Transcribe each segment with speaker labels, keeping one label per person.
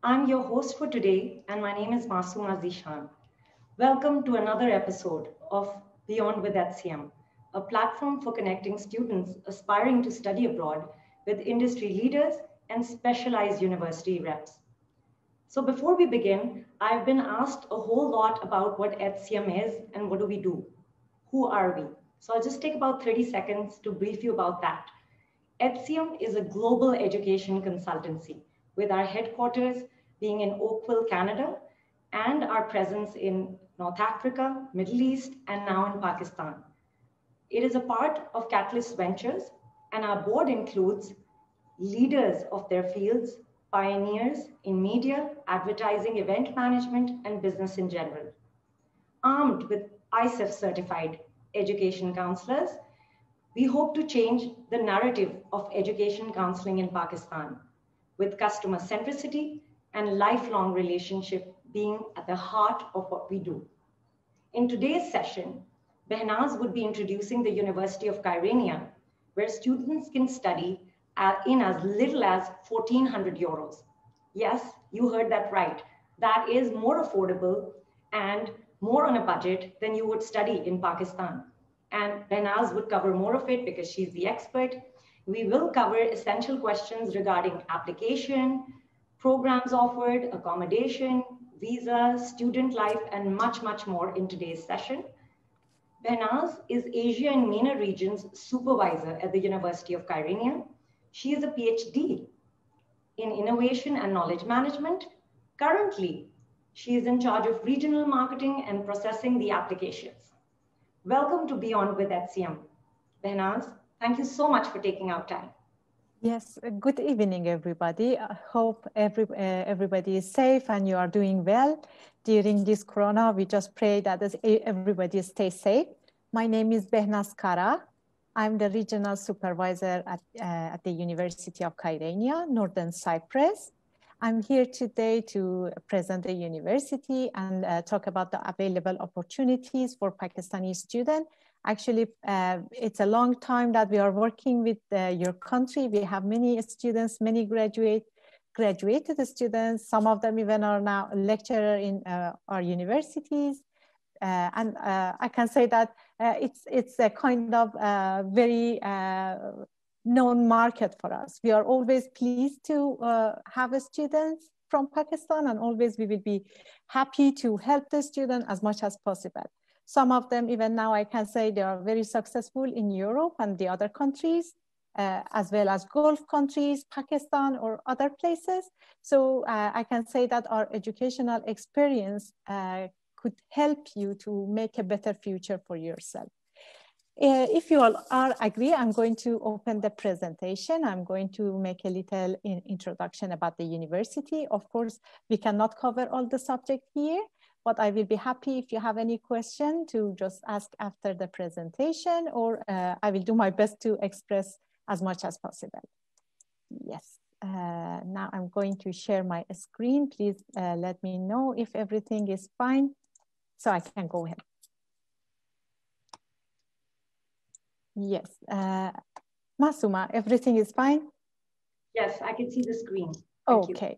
Speaker 1: I'm your host for today, and my name is Masooma Zishan. Welcome to another episode of Beyond with HCM, a platform for connecting students aspiring to study abroad with industry leaders and specialized university reps. So, before we begin, I've been asked a whole lot about what HCM is and what do we do? Who are we? So, I'll just take about 30 seconds to brief you about that. HCM is a global education consultancy with our headquarters being in Oakville, Canada, and our presence in North Africa, Middle East, and now in Pakistan. It is a part of Catalyst Ventures, and our board includes leaders of their fields, pioneers in media, advertising, event management, and business in general. Armed with ISEF certified education counselors, we hope to change the narrative of education counseling in Pakistan, with customer centricity and lifelong relationship being at the heart of what we do. In today's session, Behnaz would be introducing the University of Kyrenia, where students can study in as little as 1,400 euros. Yes, you heard that right. That is more affordable and more on a budget than you would study in Pakistan. And Behnaz would cover more of it because she's the expert. We will cover essential questions regarding application, programs offered, accommodation, visa, student life, and much, much more in today's session. Behnaz is Asia and MENA region's supervisor at the University of Kyrenia. She is a PhD in innovation and knowledge management. Currently, she is in charge of regional marketing and processing the applications. Welcome to Beyond with HCM. Behnaz, thank you so much for taking out time.
Speaker 2: Yes, good evening, everybody. I hope everybody is safe and you are doing well during this corona. We just pray that everybody stays safe. My name is Behnaz Kara. I'm the regional supervisor at the University of Kyrenia, Northern Cyprus. I'm here today to present the university and talk about the available opportunities for Pakistani students. Actually, it's a long time that we are working with your country. We have many students, many graduated students. Some of them even are now lecturer in our universities. And I can say that it's a kind of very known market for us. We are always pleased to have students from Pakistan, and always we will be happy to help the student as much as possible. Some of them, even now, I can say they are very successful in Europe and the other countries, as well as Gulf countries, Pakistan, or other places. So I can say that our educational experience could help you to make a better future for yourself. If you all are agree, I'm going to open the presentation. I'm going to make a little introduction about the university. Of course, we cannot cover all the subject here, but I will be happy if you have any question to just ask after the presentation, or I will do my best to express as much as possible. Yes, now I'm going to share my screen. Please let me know if everything is fine, so I can go ahead. Yes, Masooma, everything is fine?
Speaker 1: Yes, I can see the screen.
Speaker 2: Thank you.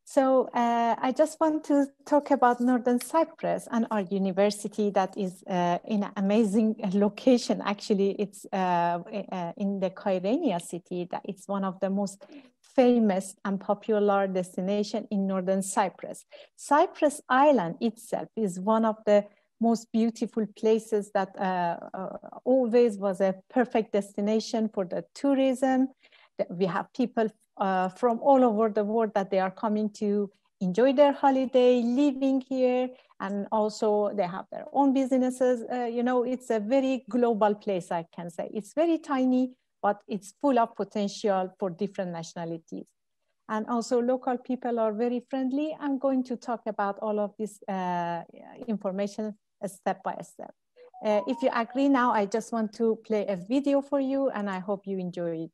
Speaker 2: So I just want to talk about Northern Cyprus and our university that is in an amazing location. Actually, it's in the Kyrenia city. That it's one of the most famous and popular destination in Northern Cyprus. Cyprus Island itself is one of the most beautiful places that always was a perfect destination for the tourism. We have people from all over the world that they are coming to enjoy their holiday, living here, and also they have their own businesses. You know, it's a very global place, I can say. It's very tiny, but it's full of potential for different nationalities. And also local people are very friendly. I'm going to talk about all of this information step by step. If you agree now, I just want to play a video for you, and I hope you enjoy it.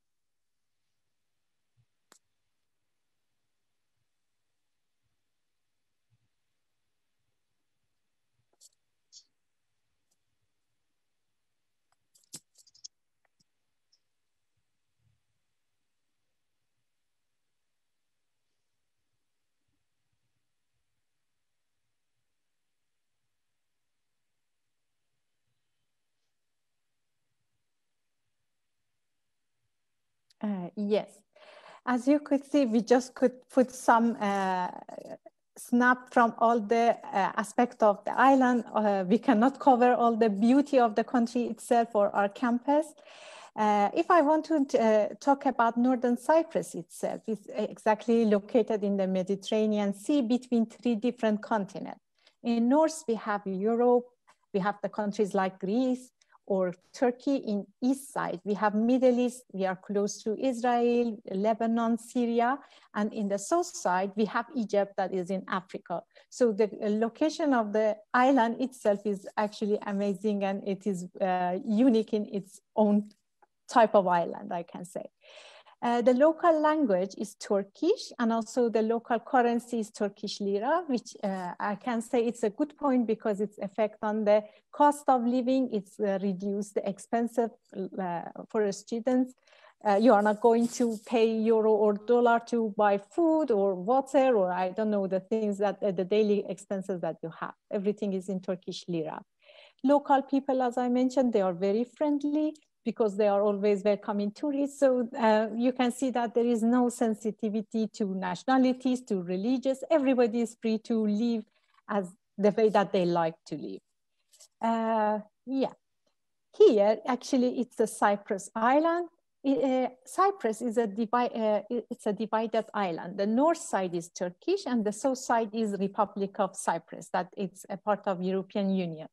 Speaker 2: Yes. As you could see, we just could put some snap from all the aspects of the island. We cannot cover all the beauty of the country itself or our campus. If I want to talk about Northern Cyprus itself, it's exactly located in the Mediterranean Sea between three different continents. In north, we have Europe, we have the countries like Greece or Turkey. In east side, we have Middle East, we are close to Israel, Lebanon, Syria. And in the south side, we have Egypt that is in Africa. So the location of the island itself is actually amazing, and it is unique in its own type of island, I can say. The local language is Turkish, and also the local currency is Turkish lira, which I can say it's a good point because its effect on the cost of living, it's reduced the expensive for students. You are not going to pay euro or dollar to buy food or water, or I don't know, the things that the daily expenses that you have. Everything is in Turkish lira. Local people, as I mentioned, they are very friendly because they are always welcoming tourists. So you can see that there is no sensitivity to nationalities, to religious. Everybody is free to live as the way that they like to live. Yeah, here actually it's a Cyprus island. Cyprus is it's a divided island. The north side is Turkish and the south side is Republic of Cyprus, that it's a part of European Union.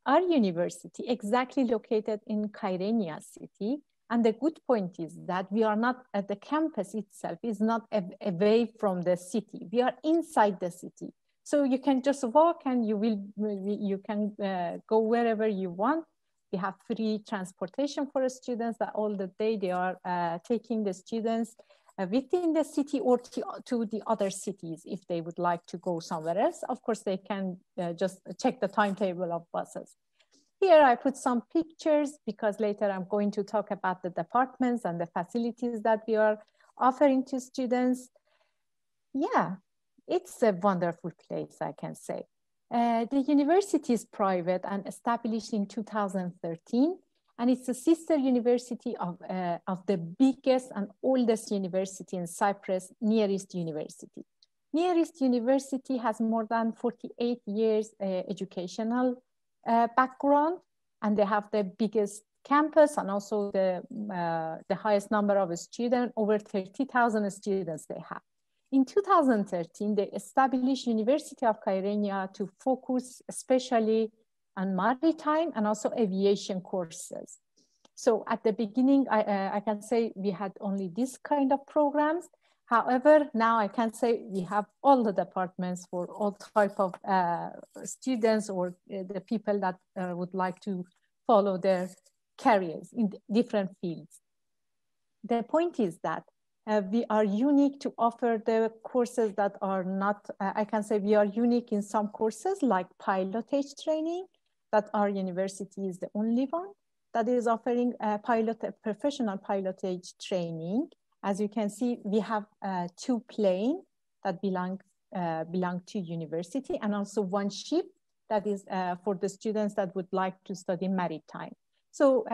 Speaker 2: Our university exactly located in Kyrenia city. And the good point is that we are not at the campus itself is not away from the city. We are inside the city. So you can just walk and you can go wherever you want. We have free transportation for students that all the day they are taking the students within the city or to the other cities if they would like to go somewhere else. Of course, they can just check the timetable of buses. Here I put some pictures because later I'm going to talk about the departments and the facilities that we are offering to students. Yeah, it's a wonderful place, I can say. The university is private and established in 2013. And it's a sister university of the biggest and oldest university in Cyprus, Near East University. Near East University has more than 48 years educational background, and they have the biggest campus and also the highest number of students, over 30,000 students they have. In 2013, they established University of Kyrenia to focus especially on maritime and also aviation courses. So at the beginning, I can say we had only this kind of programs. However, now I can say we have all the departments for all type of students or the people that would like to follow their careers in different fields. The point is that we are unique to offer the courses that are not, I can say we are unique in some courses like pilotage training, that our university is the only one that is offering professional pilotage training. As you can see, we have 2 planes that belong to university and also 1 ship that is for the students that would like to study maritime. So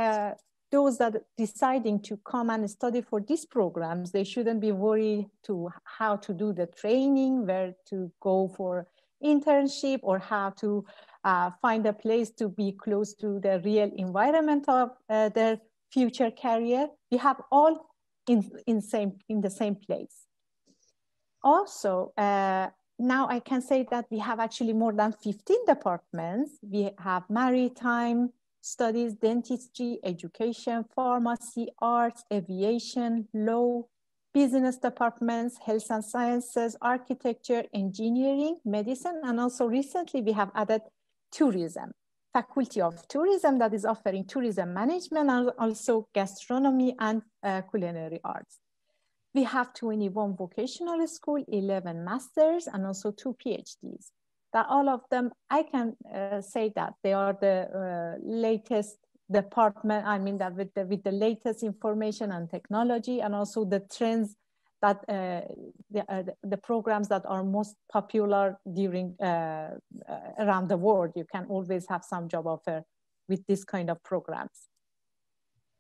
Speaker 2: those that are deciding to come and study for these programs, they shouldn't be worried to how to do the training, where to go for internship, or how to find a place to be close to the real environment of their future career. We have all in the same place. Also, now I can say that we have actually more than 15 departments. We have maritime studies, dentistry, education, pharmacy, arts, aviation, law, business departments, health and sciences, architecture, engineering, medicine, and also recently we have added tourism, faculty of tourism that is offering tourism management and also gastronomy and culinary arts. We have 21 vocational school, 11 masters, and also 2 PhDs. That all of them, I can say that they are the latest department, I mean that with the latest information and technology, and also the trends that the programs that are most popular during around the world. You can always have some job offer with this kind of programs.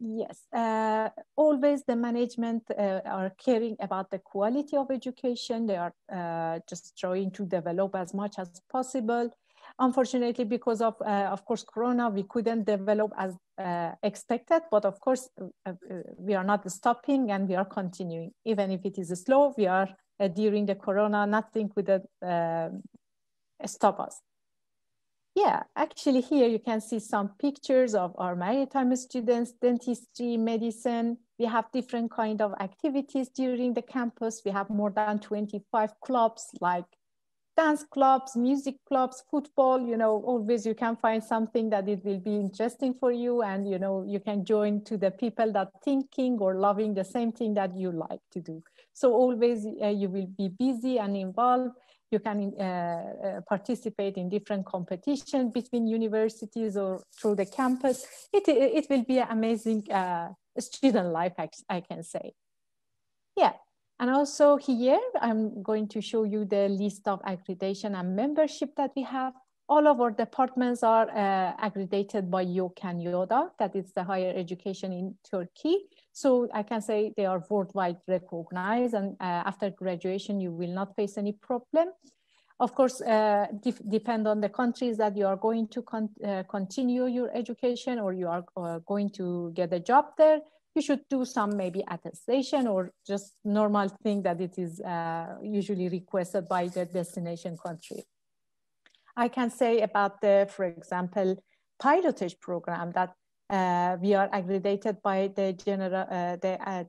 Speaker 2: Yes, always the management are caring about the quality of education. They are just trying to develop as much as possible. Unfortunately, because of course, Corona, we couldn't develop as expected, but of course, we are not stopping and we are continuing. Even if it is slow, we are during the Corona, nothing could stop us. Yeah, actually here you can see some pictures of our maritime students, dentistry, medicine. We have different kind of activities during the campus. We have more than 25 clubs like dance clubs, music clubs, football. You know, always you can find something that it will be interesting for you, and you know, you can join to the people that thinking or loving the same thing that you like to do. So always you will be busy and involved. You can participate in different competitions between universities or through the campus. It will be an amazing student life, I can say. Yeah, and also here, I'm going to show you the list of accreditation and membership that we have. All of our departments are accredited by YOKAN YODA, that is the higher education in Turkey. So I can say they are worldwide recognized, and after graduation, you will not face any problem. Of course, depend on the countries that you are going to continue your education, or you are going to get a job there. You should do some maybe attestation or just normal thing that it is usually requested by the destination country. I can say about the, for example, pilotage program that we are accredited by the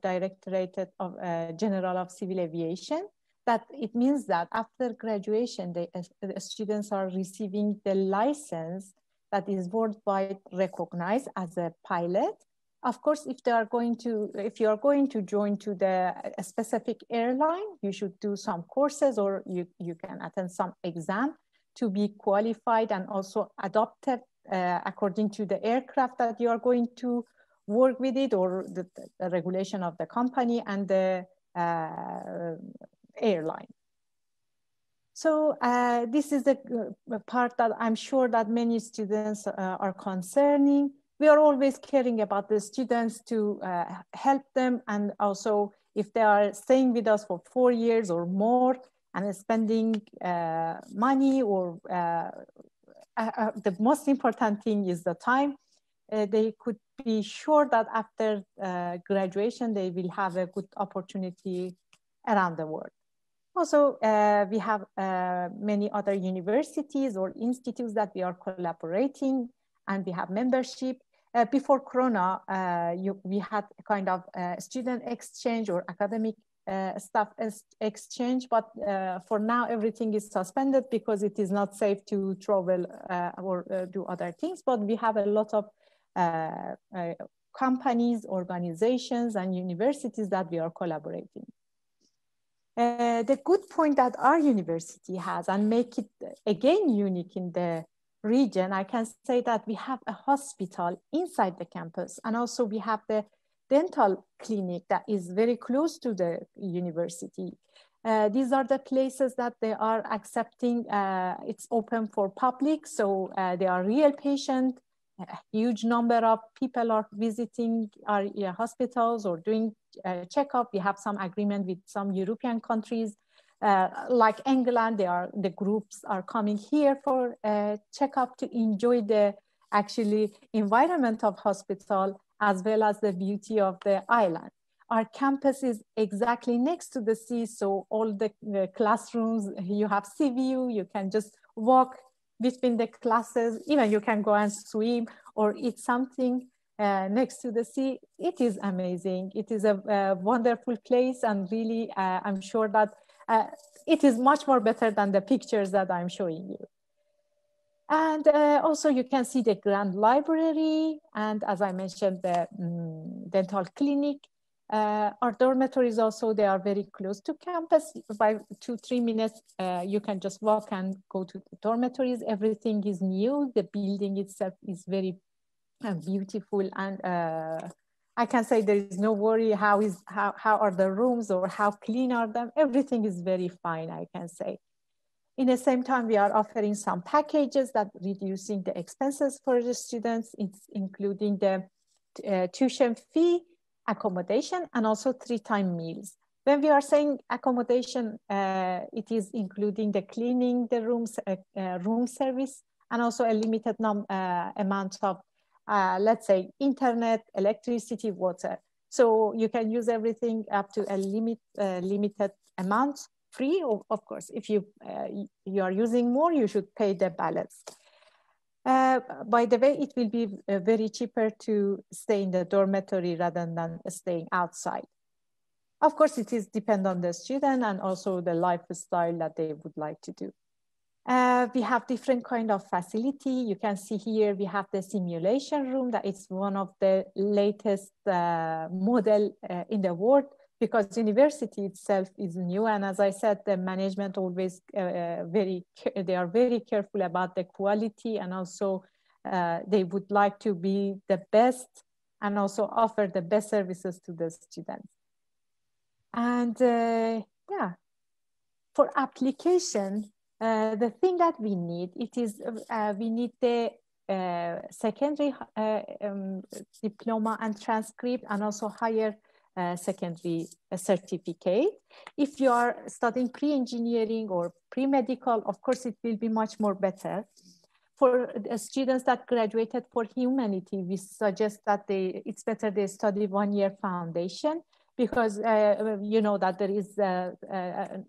Speaker 2: Directorate of General of Civil Aviation. That it means that after graduation, the students are receiving the license that is worldwide recognized as a pilot. Of course, if you are going to join to a specific airline, you should do some courses, or you can attend some exam to be qualified and also adopted according to the aircraft that you are going to work with it, or the regulation of the company and the airline. So this is the part that I'm sure that many students are concerning. We are always caring about the students to help them, and also if they are staying with us for 4 years or more and spending money, or the most important thing is the time, they could be sure that after graduation, they will have a good opportunity around the world. Also, we have many other universities or institutes that we are collaborating, and we have membership. Before Corona, we had a kind of student exchange or academic staff exchange, but for now everything is suspended because it is not safe to travel or do other things. But we have a lot of companies, organizations, and universities that we are collaborating. The good point that our university has, and make it again unique in the region, I can say that we have a hospital inside the campus, and also we have the dental clinic that is very close to the university. These are the places that they are accepting. It's open for public, so they are real patients. A huge number of people are visiting our hospitals or doing checkup. We have some agreement with some European countries, like England. The groups are coming here for checkup to enjoy the actually environment of hospital as well as the beauty of the island. Our campus is exactly next to the sea, so all the classrooms, you have sea view. You can just walk between the classes. Even you can go and swim or eat something next to the sea. It is amazing. It is a wonderful place, and really I'm sure that it is much more better than the pictures that I'm showing you. And also you can see the grand library, and as I mentioned, the dental clinic. Our dormitories also, they are very close to campus. By 2-3 minutes, you can just walk and go to the dormitories. Everything is new. The building itself is very beautiful, and I can say there is no worry how are the rooms or how clean are them. Everything is very fine, I can say. In the same time, we are offering some packages that reducing the expenses for the students. It's including the tuition fee, accommodation, and also 3-time meals. When we are saying accommodation, it is including the cleaning, the rooms, room service, and also a limited amount of, let's say, internet, electricity, water. So you can use everything up to a limited amount free. Of course, if you are using more, you should pay the balance. By the way, it will be very cheaper to stay in the dormitory rather than staying outside. Of course, it is depend on the student and also the lifestyle that they would like to do. We have different kind of facility. You can see here, we have the simulation room that is one of the latest model in the world, because university itself is new. And as I said, the management always they are very careful about the quality, and also they would like to be the best and also offer the best services to the students. And yeah, for application, the thing that we need, we need the secondary diploma and transcript, and also higher secondary certificate. If you are studying pre-engineering or pre-medical, of course, it will be much more better. For students that graduated for humanity, we suggest that it's better they study 1-year foundation, because you know that there is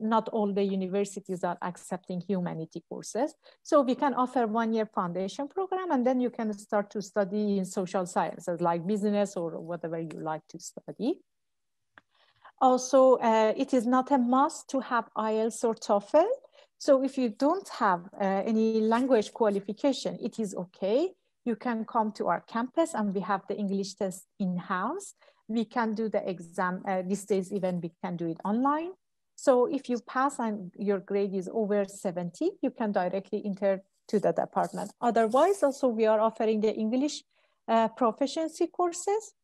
Speaker 2: not all the universities are accepting humanity courses. So we can offer 1-year foundation program, and then you can start to study in social sciences like business or whatever you like to study. Also, it is not a must to have IELTS or TOFEL. So if you don't have any language qualification, it is okay. You can come to our campus, and we have the English test in-house. We can do the exam, these days even we can do it online. So if you pass and your grade is over 70, you can directly enter to the department. Otherwise, also we are offering the English proficiency courses,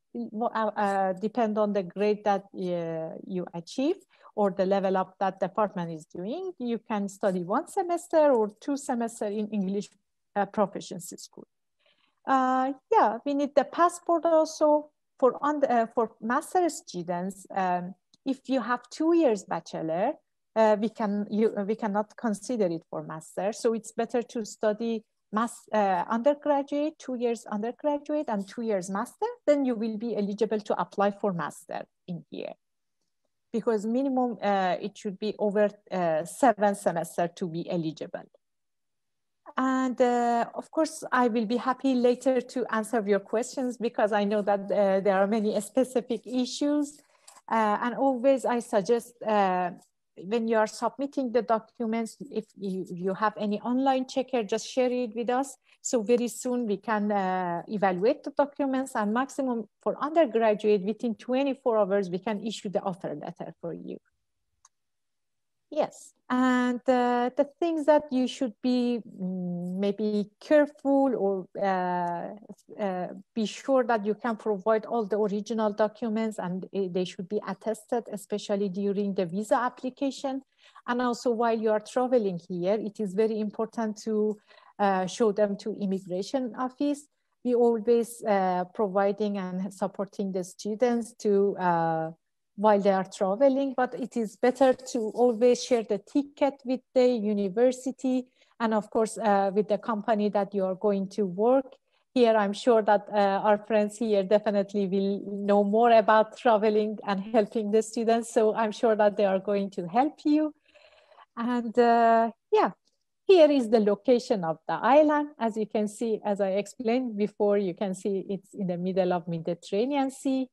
Speaker 2: depend on the grade that you achieve or the level up that department is doing. You can study 1 semester or 2 semesters in English proficiency school. Yeah, we need the passport also. For master students, if you have 2 years bachelor, we cannot consider it for master. So it's better to study undergraduate, 2 years undergraduate and 2 years master. Then you will be eligible to apply for master in here, because minimum it should be over 7 semesters to be eligible. And of course, I will be happy later to answer your questions, because I know that there are many specific issues. And always I suggest when you are submitting the documents, if you have any online checker, just share it with us. So very soon we can evaluate the documents, and maximum for undergraduate, within 24 hours, we can issue the offer letter for you. Yes, and the things that you should be maybe careful, or be sure that you can provide all the original documents, and they should be attested, especially during the visa application. And also while you are traveling here, it is very important to show them to immigration office. We always providing and supporting the students to while they are traveling, but it is better to always share the ticket with the university, and of course with the company that you are going to work. Here, I'm sure that our friends here definitely will know more about traveling and helping the students. So I'm sure that they are going to help you. And yeah, here is the location of the island. As you can see, as I explained before, you can see it's in the middle of Mediterranean Sea.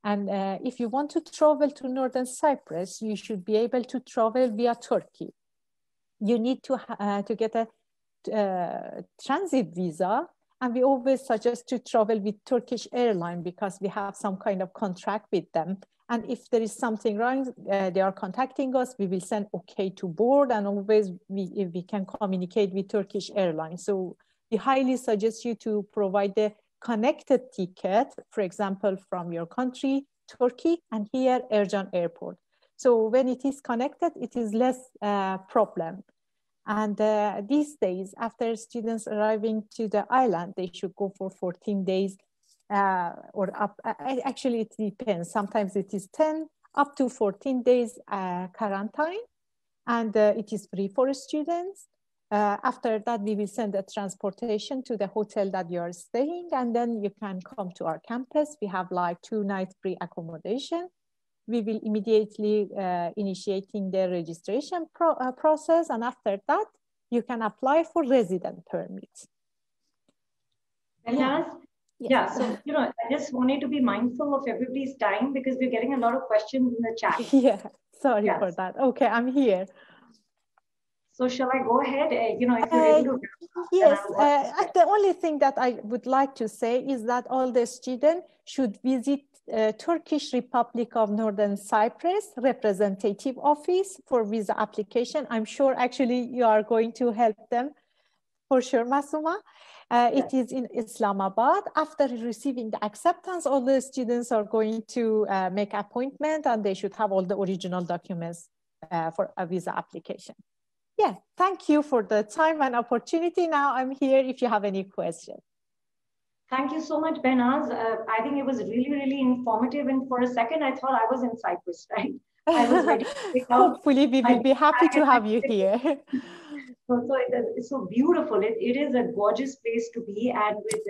Speaker 2: And if you want to travel to Northern Cyprus, you should be able to travel via Turkey. You need to get a transit visa. And we always suggest to travel with Turkish Airlines, because we have some kind of contract with them. And if there is something wrong, they are contacting us, we will send okay to board, and always we can communicate with Turkish Airlines. So we highly suggest you to provide the connected ticket, for example, from your country, Turkey, and here, Ercan Airport. So when it is connected, it is less problem. And these days, after students arriving to the island, they should go for 14 days or up, actually it depends. Sometimes it is 10 up to 14 days quarantine, and it is free for students. After that, we will send a transportation to the hotel that you are staying, and then you can come to our campus. We have like 2 nights free accommodation. We will immediately initiating the registration process, and after that, you can apply for resident permits.
Speaker 1: Behnaz, yeah, so, I just wanted to be mindful of everybody's time because we're getting a lot of questions in the chat.
Speaker 2: Yeah, sorry for that. Okay, I'm here.
Speaker 1: So shall I go ahead? If you're able to.
Speaker 2: Yes, the only thing that I would like to say is that all the students should visit Turkish Republic of Northern Cyprus representative office for visa application. I'm sure actually you are going to help them for sure, Masuma. It is in Islamabad. After receiving the acceptance, all the students are going to make appointment, and they should have all the original documents for a visa application. Yeah, thank you for the time and opportunity. Now I'm here if you have any questions.
Speaker 1: Thank you so much, Behnaz. I think it was really, really informative. And for a second, I thought I was in Cyprus, right? I was ready to pick up.
Speaker 2: Hopefully, we will be happy to have you here.
Speaker 1: So it's so beautiful. It is a gorgeous place to be. And with,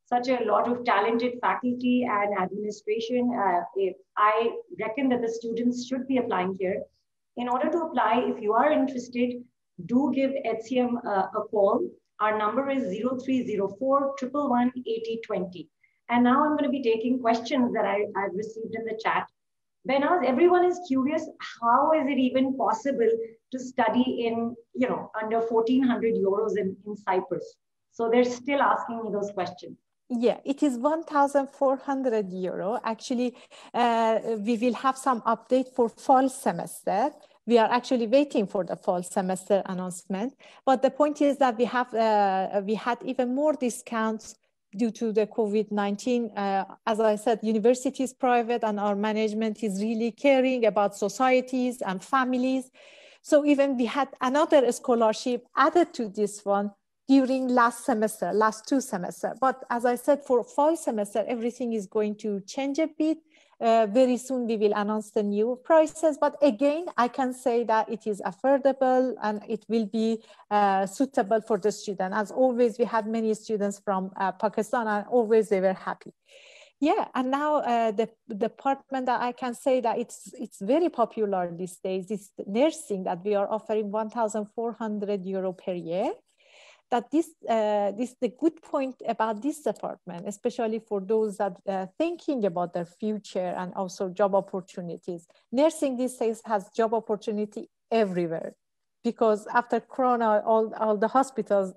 Speaker 1: such a lot of talented faculty and administration, I reckon that the students should be applying here. In order to apply, if you are interested, do give HCM a call. Our number is 0304 111 8020. And now I'm going to be taking questions that I've received in the chat. Behnaz, everyone is curious, how is it even possible to study in, under 1,400 euros in Cyprus? So they're still asking me those questions.
Speaker 2: Yeah, it is 1,400 euro. Actually, we will have some update for fall semester. We are actually waiting for the fall semester announcement. But the point is that we had even more discounts due to the COVID-19. As I said, university is private and our management is really caring about societies and families. So even we had another scholarship added to this one during last 2 semesters. But as I said, for fall semester, everything is going to change a bit. Very soon we will announce the new prices. But again, I can say that it is affordable and it will be suitable for the student. As always, we had many students from Pakistan and always they were happy. Yeah, and now the department that I can say that it's very popular these days is nursing, that we are offering 1,400 euro per year. That this the good point about this department, especially for those that are thinking about their future and also job opportunities. Nursing these days has job opportunity everywhere, because after Corona, all the hospitals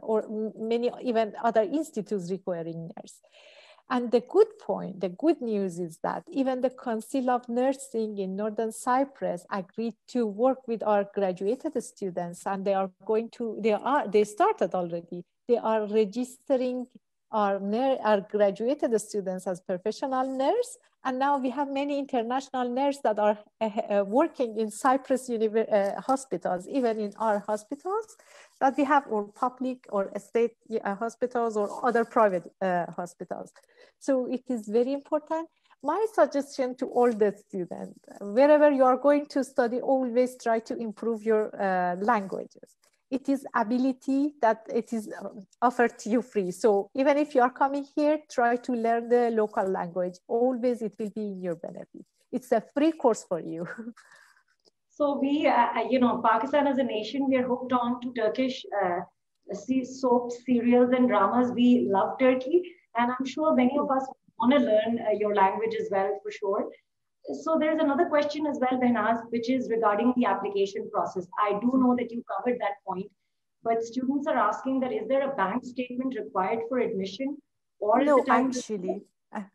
Speaker 2: or many even other institutes requiring nurse. And the good news is that even the Council of Nursing in Northern Cyprus agreed to work with our graduated students, and they started already. They are registering our graduated students as professional nurse. And now we have many international nurses that are working in Cyprus hospitals, even in our hospitals that we have, or public or state hospitals or other private hospitals. So it is very important. My suggestion to all the students, wherever you are going to study, always try to improve your languages. It is ability that it is offered to you free. So even if you are coming here, try to learn the local language. Always it will be in your benefit. It's a free course for you.
Speaker 1: So we, Pakistan as a nation, we are hooked on to Turkish soaps, serials, and dramas. We love Turkey. And I'm sure many of us want to learn your language as well, for sure. So there's another question as well, Behnaz, which is regarding the application process. I do know that you covered that point, but students are asking that is there a bank statement required for admission? Or
Speaker 2: no, actually,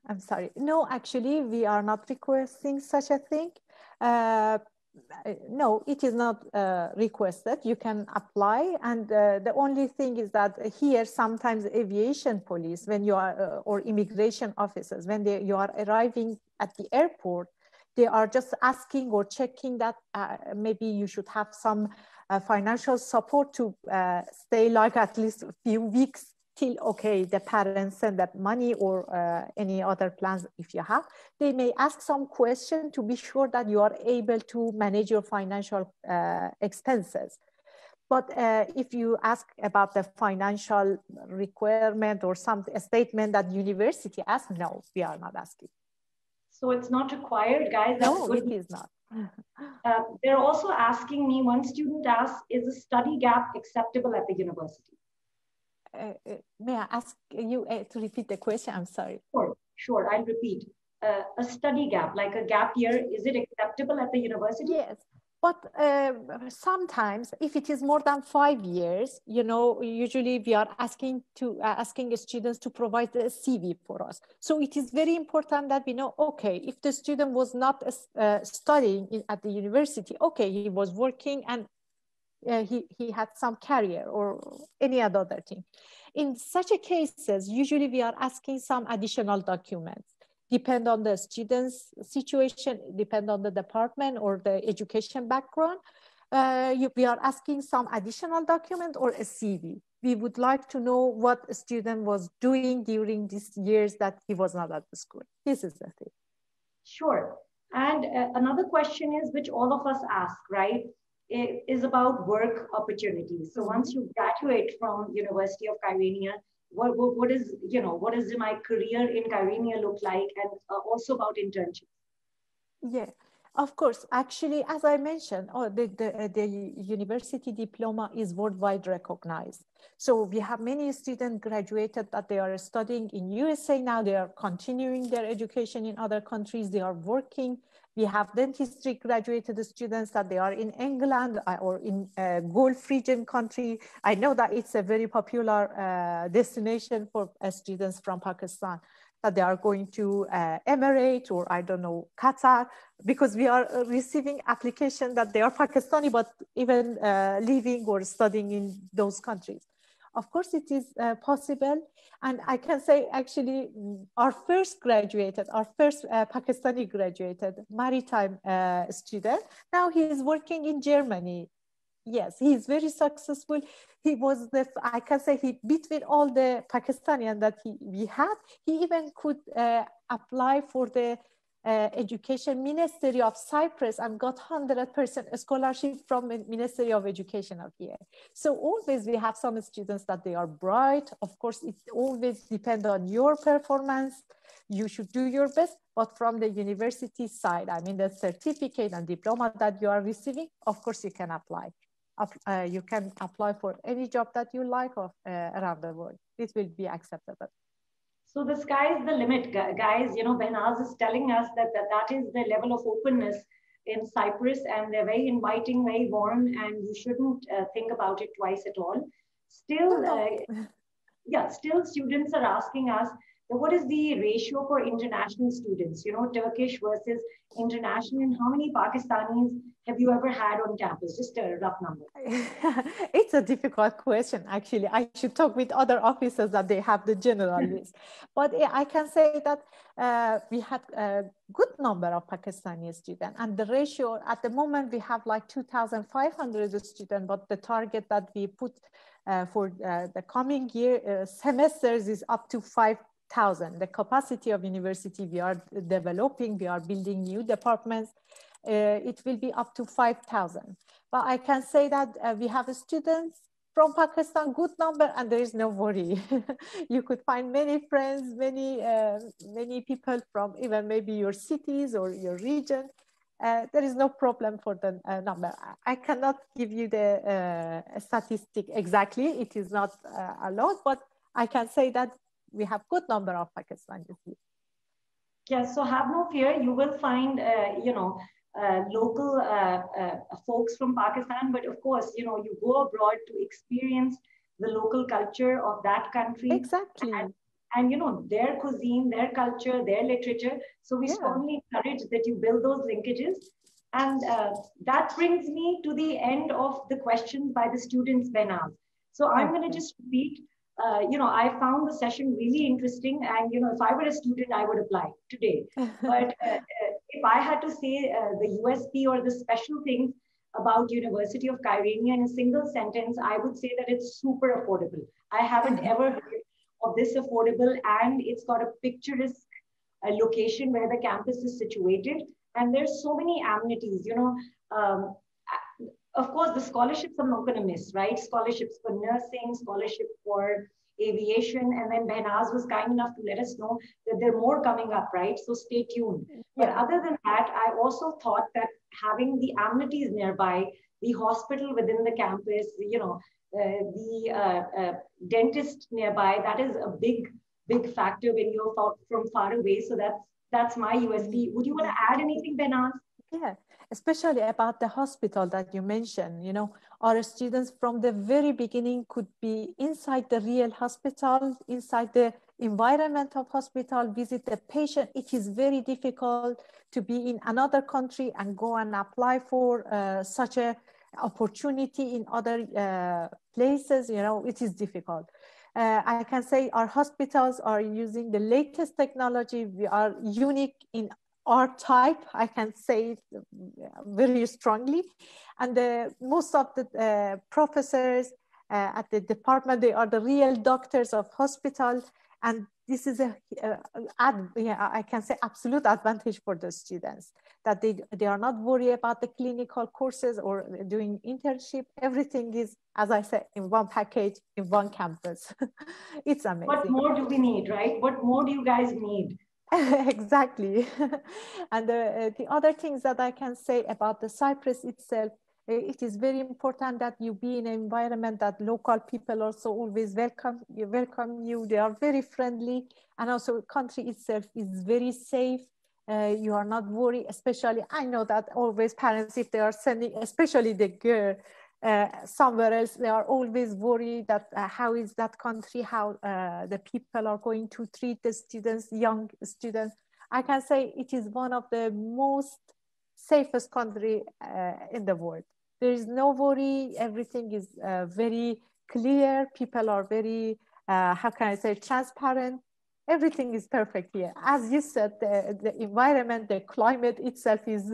Speaker 2: I'm sorry. No, actually, we are not requesting such a thing. No, it is not requested. You can apply. And the only thing is that here, sometimes aviation police, when you are, or immigration officers, when you are arriving at the airport, they are just asking or checking that maybe you should have some financial support to stay like at least a few weeks still okay, the parents send that money or any other plans if you have, they may ask some question to be sure that you are able to manage your financial expenses. But if you ask about the financial requirement or some statement that university asks, no, we are not asking.
Speaker 1: So it's not required, guys. That's
Speaker 2: no,
Speaker 1: good.
Speaker 2: It is not.
Speaker 1: They're also asking me, one student asked, is a study gap acceptable at the university?
Speaker 2: May I ask you to repeat the question? I'm sorry.
Speaker 1: Sure, I'll repeat. A study gap, like a gap year, is it acceptable at the university?
Speaker 2: Yes. But sometimes, if it is more than 5 years, you know, usually we are asking students to provide a CV for us. So it is very important that we know, okay, if the student was not studying at the university, okay, he was working and he had some career or any other thing. In such a cases, usually we are asking some additional documents. Depend on the student's situation, depend on the department or the education background. We are asking some additional document or a CV. We would like to know what a student was doing during these years that he was not at the school. This is the thing.
Speaker 1: Sure. And another question is, which all of us ask, right, is about work opportunities. So once you graduate from University of Kyrenia, what is my career in Kyrenia look like, and also about internships?
Speaker 2: Yeah, of course. Actually, as I mentioned, the university diploma is worldwide recognized. So we have many students graduated that they are studying in USA now. They are continuing their education in other countries. They are working. We have dentistry graduated students that they are in England or in Gulf region country. I know that it's a very popular destination for students from Pakistan, that they are going to Emirates or I don't know, Qatar, because we are receiving application that they are Pakistani, but even living or studying in those countries. Of course, it is possible. And I can say, actually, our first Pakistani graduated maritime student. Now he is working in Germany. Yes, he is very successful. He was I can say, between all the Pakistani that we had, he even could apply for the Education Ministry of Cyprus and got 100% scholarship from the Ministry of Education of here. So always we have some students that they are bright. Of course, it always depends on your performance. You should do your best, but from the university side, I mean, the certificate and diploma that you are receiving, of course, you can apply. You can apply for any job that you like around the world. This will be acceptable.
Speaker 1: So the sky is the limit, guys. Behnaz is telling us that is the level of openness in Cyprus, and they're very inviting, very warm, and you shouldn't think about it twice at all. Still, still students are asking us, what is the ratio for international students, Turkish versus international, and how many Pakistanis have you ever had on campus? Just a rough number.
Speaker 2: It's a difficult question, actually. I should talk with other officers that they have the general list. But I can say that we had a good number of Pakistani students, and the ratio at the moment we have like 2,500 students, but the target that we put for the coming year semesters is up to 5,000. The capacity of university we are developing, we are building new departments. It will be up to 5,000. But I can say that we have students from Pakistan, good number, and there is no worry. You could find many friends, many people from even maybe your cities or your region. There is no problem for the number. I cannot give you the statistic exactly. It is not a lot, but I can say that we have good number of Pakistanis.
Speaker 1: Yes, so have no fear. You will find, local folks from Pakistan, but of course, you go abroad to experience the local culture of that country.
Speaker 2: Exactly.
Speaker 1: And their cuisine, their culture, their literature. So we strongly encourage that you build those linkages. And that brings me to the end of the questions by the students, Behnaz. So I'm going to just repeat. I found the session really interesting, and if I were a student, I would apply today. But if I had to say the USP or the special things about University of Kyrenia in a single sentence, I would say that it's super affordable. I haven't ever heard of this affordable, and it's got a picturesque location where the campus is situated. And there's so many amenities, of course, the scholarships I'm not going to miss, right? Scholarships for nursing, scholarship for aviation. And then Behnaz was kind enough to let us know that there are more coming up, right? So stay tuned. But other than that, I also thought that having the amenities nearby, the hospital within the campus, the dentist nearby, that is a big factor when you're from far away. So that's my USP. Would you want to add anything, Behnaz?
Speaker 2: Yeah, especially about the hospital that you mentioned. Our students from the very beginning could be inside the real hospital, inside the environment of hospital, visit the patient. It is very difficult to be in another country and go and apply for such a opportunity in other places. It is difficult. I can say our hospitals are using the latest technology. We are unique in our type, I can say it very strongly. And most of the professors at the department, they are the real doctors of hospital. And this is I can say absolute advantage for the students, that they are not worried about the clinical courses or doing internship. Everything is, as I said, in one package, in one campus. It's amazing.
Speaker 1: What more do we need, right? What more do you guys need?
Speaker 2: Exactly. And the other things that I can say about the Cyprus itself, it is very important that you be in an environment that local people also always welcome you. They are very friendly, and also country itself is very safe. You are not worried, especially I know that always parents, if they are sending, especially the girl, somewhere else, they are always worried that how is that country, how the people are going to treat the students, young students. I can say it is one of the most safest country in the world. There is no worry. Everything is very clear. People are very, how can I say, transparent. Everything is perfect here. As you said, the environment, the climate itself is,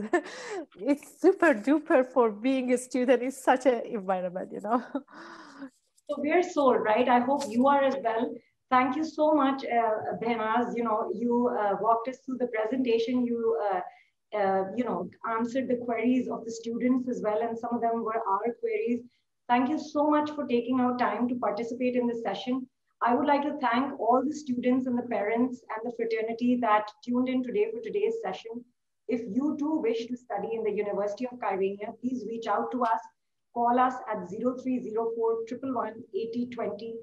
Speaker 2: it's super duper for being a student in such an environment,
Speaker 1: So we're sold, right? I hope you are as well. Thank you so much, Behnaz. You walked us through the presentation. You answered the queries of the students as well, and some of them were our queries. Thank you so much for taking out time to participate in this session. I would like to thank all the students and the parents and the fraternity that tuned in today for today's session. If you too wish to study in the University of Kyrenia, please reach out to us. Call us at 0304 111 8020,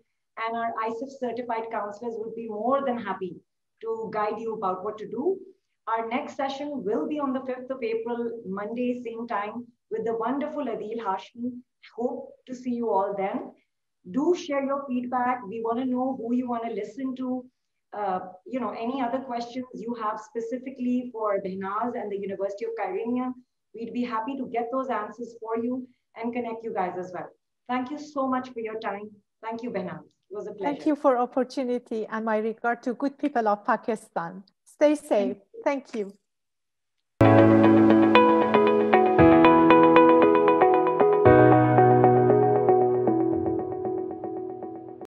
Speaker 1: and our ISIF certified counselors would be more than happy to guide you about what to do. Our next session will be on the 5th of April, Monday, same time, with the wonderful Adil Hashmi. Hope to see you all then. Do share your feedback. We want to know who you want to listen to. Any other questions you have specifically for Behnaz and the University of Kyrenia, we'd be happy to get those answers for you and connect you guys as well. Thank you so much for your time. Thank you, Behnaz. It was a pleasure.
Speaker 2: Thank you for opportunity, and my regard to good people of Pakistan. Stay safe. Thank you.